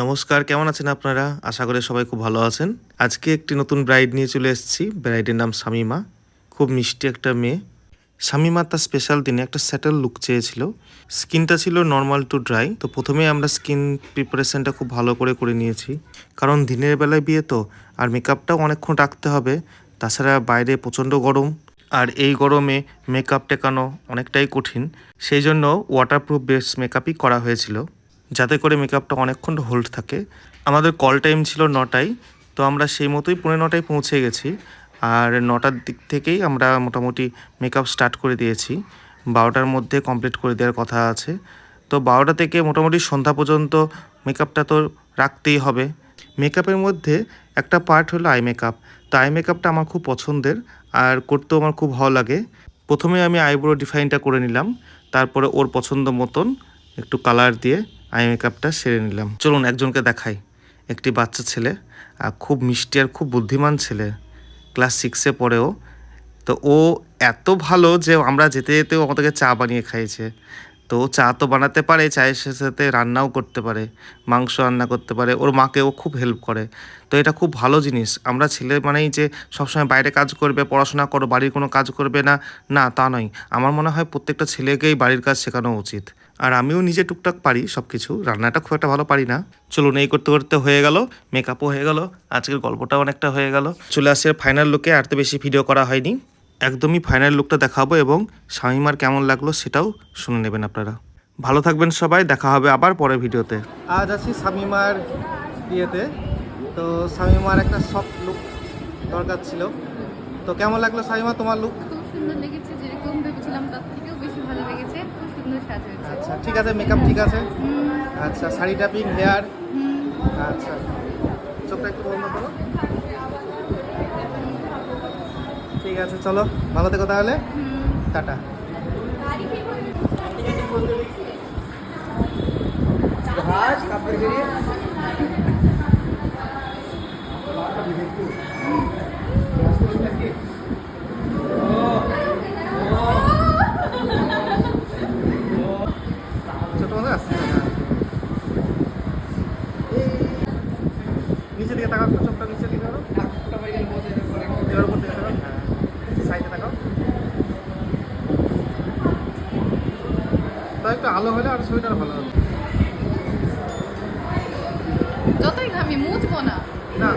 নমস্কার, কেমন আছেন আপনারা? আশা করি সবাই খুব ভালো আছেন। আজকে একটি নতুন ব্রাইড নিয়ে চলে এসেছি। ব্রাইডের নাম শামিমা। খুব মিষ্টি একটা মেয়ে। শামিমা তার স্পেশাল দিনে একটা স্যাটেল লুক চেয়েছিল। স্কিনটা ছিল নর্মাল টু ড্রাই। তো প্রথমেই আমরা স্কিন প্রিপারেশনটা খুব ভালো করে নিয়েছি। কারণ দিনের বেলায় বিয়ে তো, আর মেকআপটাও অনেকক্ষণ রাখতে হবে। তাছাড়া বাইরে প্রচণ্ড গরম, আর এই গরমে মেকআপ টেকানো অনেকটাই কঠিন। সেই জন্য ওয়াটারপ্রুফ বেস মেকআপই করা হয়েছিল, যাতে করে মেকআপটা অনেকক্ষণ হোল্ড থাকে। আমাদের কল টাইম ছিল 9টায়, তো আমরা সেই মতোই 9:45 পৌঁছে গেছি। আর 9টার দিক থেকেই আমরা মোটামুটি মেকআপ স্টার্ট করে দিয়েছি। 12টার মধ্যে কমপ্লিট করে দেওয়ার কথা আছে। তো 12টা থেকে মোটামুটি সন্ধ্যা পর্যন্ত মেকআপটা তো রাখতেই হবে। মেকআপের মধ্যে একটা পার্ট হলো আই মেকআপ। তো আই মেকআপটা আমার খুব পছন্দের, আর করতেও আমার খুব ভালো লাগে। প্রথমে আমি আইব্রো ডিফাইনটা করে নিলাম, তারপরে ওর পছন্দ মতন একটু কালার দিয়ে আই মেকআপটা সেরে নিলাম। চলুন একজনকে দেখাই। একটি বাচ্চা ছেলে, আর খুব মিষ্টি আর খুব বুদ্ধিমান ছেলে, ক্লাস 6-এ পড়েও। তো ও এত ভালো যে আমরা যেতে যেতেও আমাদেরকে চা বানিয়ে খাইয়েছে। তো ও চা তো বানাতে পারে, চায়ের সাথে রান্নাও করতে পারে, মাংস রান্না করতে পারে, ওর মাকেও খুব হেল্প করে। তো এটা খুব ভালো জিনিস। আমরা ছেলে মানেই যে সবসময় বাইরে কাজ করবে, পড়াশোনা করো, বাড়ির কোনো কাজ করবে না, না তা নয়। আমার মনে হয় প্রত্যেকটা ছেলেকেই বাড়ির কাজ শেখানো উচিত। আর আমিও নিজে টুকটাক পারি সব কিছু, রান্নাটা খুব একটা ভালো পারি না। চলুন এই করতে করতে হয়ে গেল, মেকআপও হয়ে গেল, আজকের গল্পটাও অনেকটা হয়ে গেল। চলে আসছে ফাইনাল লুকে। আর তো বেশি ভিডিও করা হয়নি, একদমই ফাইনাল লুকটা দেখাবো এবং শামিমার কেমন লাগলো সেটাও শুনে নেবেন আপনারা। ভালো থাকবেন সবাই, দেখা হবে আবার পরের ভিডিওতে। আজ আছি শামিমার বিয়েতে। তো শামিমার একটা সফট লুক দরকার ছিল। তো কেমন লাগলো শামিমা তোমার লুক? খুব সুন্দর লেগেছে, যেরকম ভেবেছিলাম তার থেকেও বেশি ভালো লেগেছে। খুব সুন্দর সাজিয়েছে। আচ্ছা ঠিক আছে, মেকআপ ঠিক আছে। আচ্ছা, শাড়ি টাপিং, হেয়ার। আচ্ছা, চোখটা একটু বন্ধ করো। ঠিক আছে, চলো ভালো থেকো তাহলে, টাটা। ছোট মনে আসছে নিচের দিকে তাকাও, চোখটা নিচের দিকে করো, এবার উপর দিকে তাকাও, হ্যাঁ সাইডে তাকাও। তো একটু আলো হলে আর ছবিটা ভালো হবে। যতই ঘামি মুছবো না। না